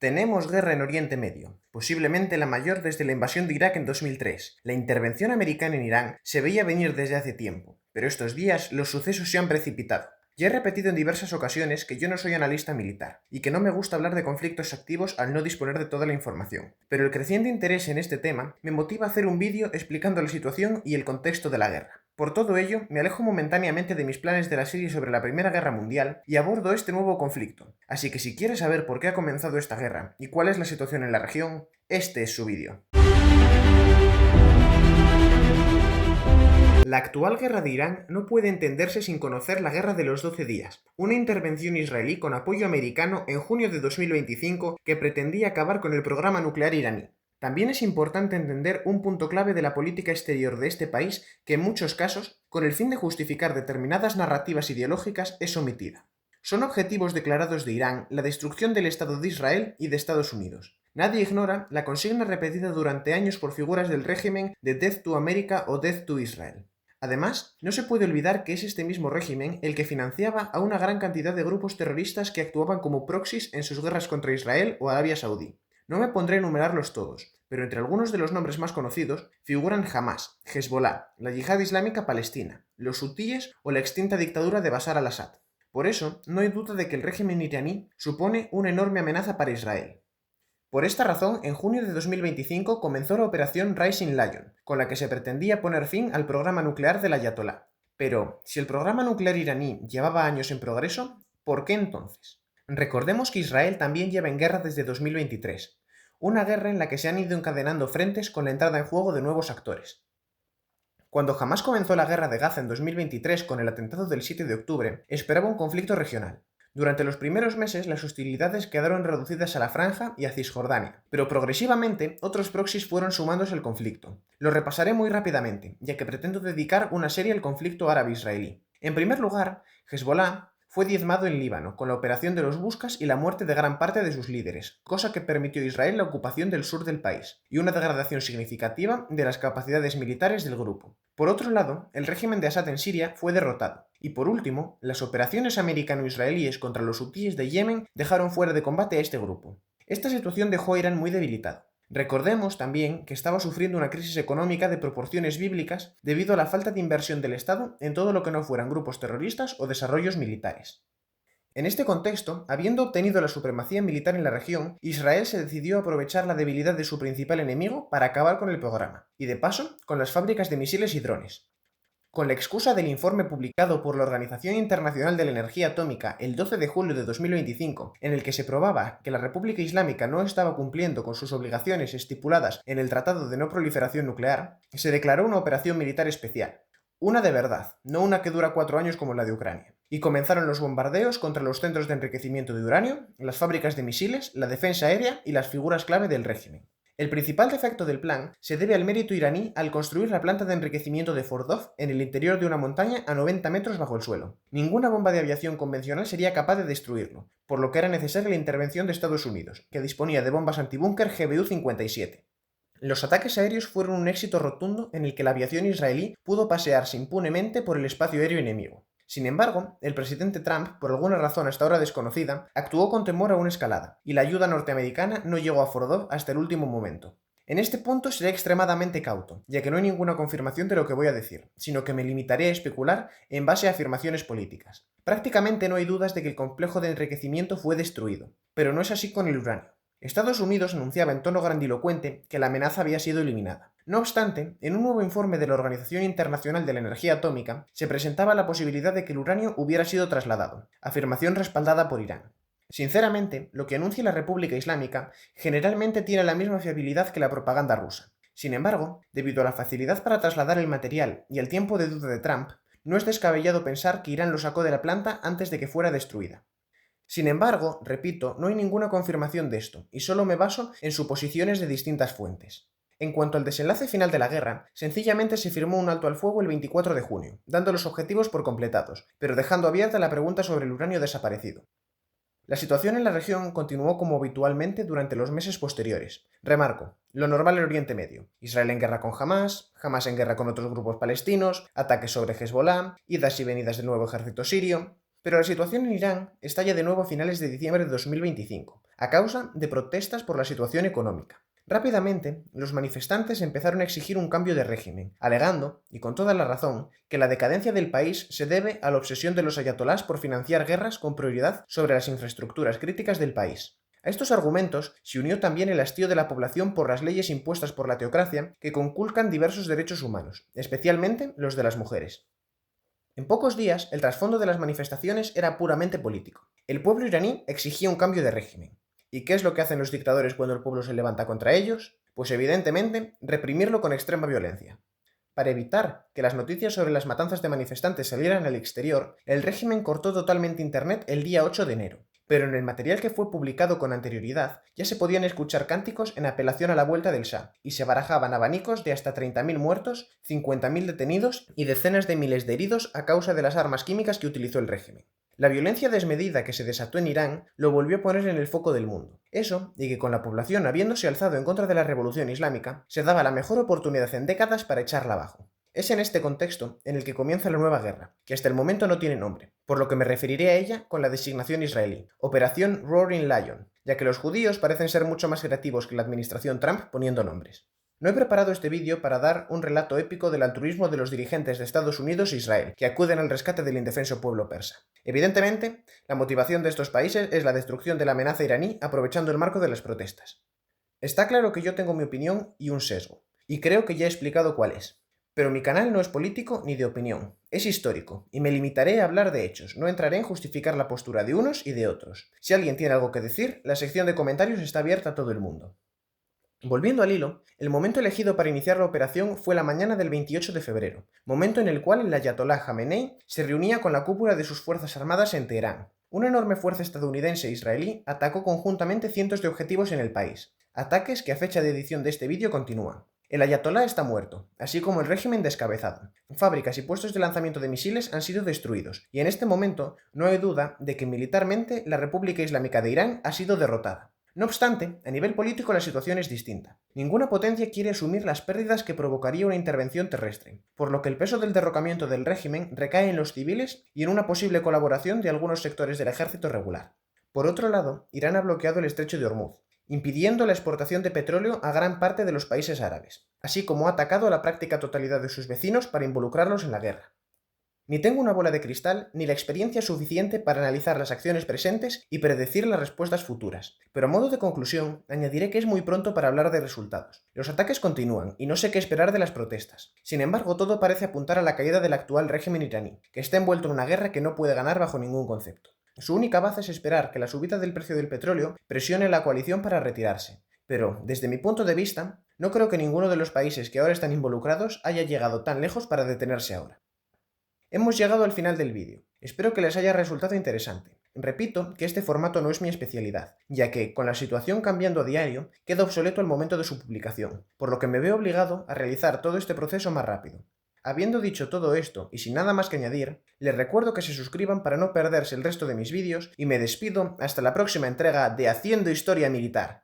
Tenemos guerra en Oriente Medio, posiblemente la mayor desde la invasión de Irak en 2003. La intervención americana en Irán se veía venir desde hace tiempo, pero estos días los sucesos se han precipitado. Ya he repetido en diversas ocasiones que yo no soy analista militar, y que no me gusta hablar de conflictos activos al no disponer de toda la información. Pero el creciente interés en este tema me motiva a hacer un vídeo explicando la situación y el contexto de la guerra. Por todo ello, me alejo momentáneamente de mis planes de la serie sobre la Primera Guerra Mundial y abordo este nuevo conflicto. Así que si quieres saber por qué ha comenzado esta guerra y cuál es la situación en la región, este es su vídeo. La actual guerra de Irán no puede entenderse sin conocer la Guerra de los 12 días, una intervención israelí con apoyo americano en junio de 2025 que pretendía acabar con el programa nuclear iraní. También es importante entender un punto clave de la política exterior de este país que en muchos casos, con el fin de justificar determinadas narrativas ideológicas, es omitida. Son objetivos declarados de Irán la destrucción del Estado de Israel y de Estados Unidos. Nadie ignora la consigna repetida durante años por figuras del régimen de Death to America o Death to Israel. Además, no se puede olvidar que es este mismo régimen el que financiaba a una gran cantidad de grupos terroristas que actuaban como proxies en sus guerras contra Israel o Arabia Saudí. No me pondré a enumerarlos todos, pero entre algunos de los nombres más conocidos figuran Hamas, Hezbollah, la Yihad Islámica Palestina, los hutíes o la extinta dictadura de Bashar al-Assad. Por eso, no hay duda de que el régimen iraní supone una enorme amenaza para Israel. Por esta razón, en junio de 2025 comenzó la operación Rising Lion, con la que se pretendía poner fin al programa nuclear del Ayatolá. Pero, si el programa nuclear iraní llevaba años en progreso, ¿por qué entonces? Recordemos que Israel también lleva en guerra desde 2023, una guerra en la que se han ido encadenando frentes con la entrada en juego de nuevos actores. Cuando Hamás comenzó la guerra de Gaza en 2023 con el atentado del 7 de octubre, esperaba un conflicto regional. Durante los primeros meses las hostilidades quedaron reducidas a la Franja y a Cisjordania, pero progresivamente otros proxies fueron sumándose al conflicto. Lo repasaré muy rápidamente, ya que pretendo dedicar una serie al conflicto árabe-israelí. En primer lugar, Hezbollah fue diezmado en Líbano, con la operación de los Buscas y la muerte de gran parte de sus líderes, cosa que permitió a Israel la ocupación del sur del país, y una degradación significativa de las capacidades militares del grupo. Por otro lado, el régimen de Assad en Siria fue derrotado, y por último, las operaciones americano-israelíes contra los hutíes de Yemen dejaron fuera de combate a este grupo. Esta situación dejó a Irán muy debilitado. Recordemos también que estaba sufriendo una crisis económica de proporciones bíblicas debido a la falta de inversión del Estado en todo lo que no fueran grupos terroristas o desarrollos militares. En este contexto, habiendo obtenido la supremacía militar en la región, Israel se decidió a aprovechar la debilidad de su principal enemigo para acabar con el programa, y de paso, con las fábricas de misiles y drones. Con la excusa del informe publicado por la Organización Internacional de la Energía Atómica el 12 de julio de 2025, en el que se probaba que la República Islámica no estaba cumpliendo con sus obligaciones estipuladas en el Tratado de No Proliferación Nuclear, se declaró una operación militar especial. Una de verdad, no una que dura 4 años como la de Ucrania. Y comenzaron los bombardeos contra los centros de enriquecimiento de uranio, las fábricas de misiles, la defensa aérea y las figuras clave del régimen. El principal defecto del plan se debe al mérito iraní al construir la planta de enriquecimiento de Fordov en el interior de una montaña a 90 metros bajo el suelo. Ninguna bomba de aviación convencional sería capaz de destruirlo, por lo que era necesaria la intervención de Estados Unidos, que disponía de bombas antibúnker GBU-57. Los ataques aéreos fueron un éxito rotundo en el que la aviación israelí pudo pasearse impunemente por el espacio aéreo enemigo. Sin embargo, el presidente Trump, por alguna razón hasta ahora desconocida, actuó con temor a una escalada, y la ayuda norteamericana no llegó a Fordov hasta el último momento. En este punto seré extremadamente cauto, ya que no hay ninguna confirmación de lo que voy a decir, sino que me limitaré a especular en base a afirmaciones políticas. Prácticamente no hay dudas de que el complejo de enriquecimiento fue destruido, pero no es así con el uranio. Estados Unidos anunciaba en tono grandilocuente que la amenaza había sido eliminada. No obstante, en un nuevo informe de la Organización Internacional de la Energía Atómica se presentaba la posibilidad de que el uranio hubiera sido trasladado, afirmación respaldada por Irán. Sinceramente, lo que anuncia la República Islámica generalmente tiene la misma fiabilidad que la propaganda rusa. Sin embargo, debido a la facilidad para trasladar el material y al tiempo de duda de Trump, no es descabellado pensar que Irán lo sacó de la planta antes de que fuera destruida. Sin embargo, repito, no hay ninguna confirmación de esto, y solo me baso en suposiciones de distintas fuentes. En cuanto al desenlace final de la guerra, sencillamente se firmó un alto al fuego el 24 de junio, dando los objetivos por completados, pero dejando abierta la pregunta sobre el uranio desaparecido. La situación en la región continuó como habitualmente durante los meses posteriores. Remarco, lo normal en Oriente Medio. Israel en guerra con Hamás, Hamás en guerra con otros grupos palestinos, ataques sobre Hezbollah, idas y venidas del nuevo ejército sirio. Pero la situación en Irán estalla de nuevo a finales de diciembre de 2025, a causa de protestas por la situación económica. Rápidamente, los manifestantes empezaron a exigir un cambio de régimen, alegando, y con toda la razón, que la decadencia del país se debe a la obsesión de los ayatolás por financiar guerras con prioridad sobre las infraestructuras críticas del país. A estos argumentos se unió también el hastío de la población por las leyes impuestas por la teocracia que conculcan diversos derechos humanos, especialmente los de las mujeres. En pocos días, el trasfondo de las manifestaciones era puramente político. El pueblo iraní exigía un cambio de régimen. ¿Y qué es lo que hacen los dictadores cuando el pueblo se levanta contra ellos? Pues evidentemente, reprimirlo con extrema violencia. Para evitar que las noticias sobre las matanzas de manifestantes salieran al exterior, el régimen cortó totalmente Internet el día 8 de enero. Pero en el material que fue publicado con anterioridad ya se podían escuchar cánticos en apelación a la vuelta del Shah, y se barajaban abanicos de hasta 30.000 muertos, 50.000 detenidos y decenas de miles de heridos a causa de las armas químicas que utilizó el régimen. La violencia desmedida que se desató en Irán lo volvió a poner en el foco del mundo. Eso, y que con la población habiéndose alzado en contra de la revolución islámica, se daba la mejor oportunidad en décadas para echarla abajo. Es en este contexto en el que comienza la nueva guerra, que hasta el momento no tiene nombre, por lo que me referiré a ella con la designación israelí, Operación Roaring Lion, ya que los judíos parecen ser mucho más creativos que la administración Trump poniendo nombres. No he preparado este vídeo para dar un relato épico del altruismo de los dirigentes de Estados Unidos e Israel, que acuden al rescate del indefenso pueblo persa. Evidentemente, la motivación de estos países es la destrucción de la amenaza iraní aprovechando el marco de las protestas. Está claro que yo tengo mi opinión y un sesgo, y creo que ya he explicado cuál es. Pero mi canal no es político ni de opinión, es histórico, y me limitaré a hablar de hechos, no entraré en justificar la postura de unos y de otros. Si alguien tiene algo que decir, la sección de comentarios está abierta a todo el mundo. Volviendo al hilo, el momento elegido para iniciar la operación fue la mañana del 28 de febrero, momento en el cual el ayatolá Jamenei se reunía con la cúpula de sus fuerzas armadas en Teherán. Una enorme fuerza estadounidense e israelí atacó conjuntamente cientos de objetivos en el país, ataques que a fecha de edición de este vídeo continúan. El ayatolá está muerto, así como el régimen descabezado. Fábricas y puestos de lanzamiento de misiles han sido destruidos, y en este momento no hay duda de que militarmente la República Islámica de Irán ha sido derrotada. No obstante, a nivel político la situación es distinta. Ninguna potencia quiere asumir las pérdidas que provocaría una intervención terrestre, por lo que el peso del derrocamiento del régimen recae en los civiles y en una posible colaboración de algunos sectores del ejército regular. Por otro lado, Irán ha bloqueado el estrecho de Hormuz, impidiendo la exportación de petróleo a gran parte de los países árabes, así como ha atacado a la práctica totalidad de sus vecinos para involucrarlos en la guerra. Ni tengo una bola de cristal ni la experiencia suficiente para analizar las acciones presentes y predecir las respuestas futuras, pero a modo de conclusión, añadiré que es muy pronto para hablar de resultados. Los ataques continúan y no sé qué esperar de las protestas. Sin embargo, todo parece apuntar a la caída del actual régimen iraní, que está envuelto en una guerra que no puede ganar bajo ningún concepto. Su única baza es esperar que la subida del precio del petróleo presione a la coalición para retirarse. Pero, desde mi punto de vista, no creo que ninguno de los países que ahora están involucrados haya llegado tan lejos para detenerse ahora. Hemos llegado al final del vídeo. Espero que les haya resultado interesante. Repito que este formato no es mi especialidad, ya que, con la situación cambiando a diario, queda obsoleto al momento de su publicación, por lo que me veo obligado a realizar todo este proceso más rápido. Habiendo dicho todo esto, y sin nada más que añadir, les recuerdo que se suscriban para no perderse el resto de mis vídeos, y me despido hasta la próxima entrega de Haciendo Historia Militar.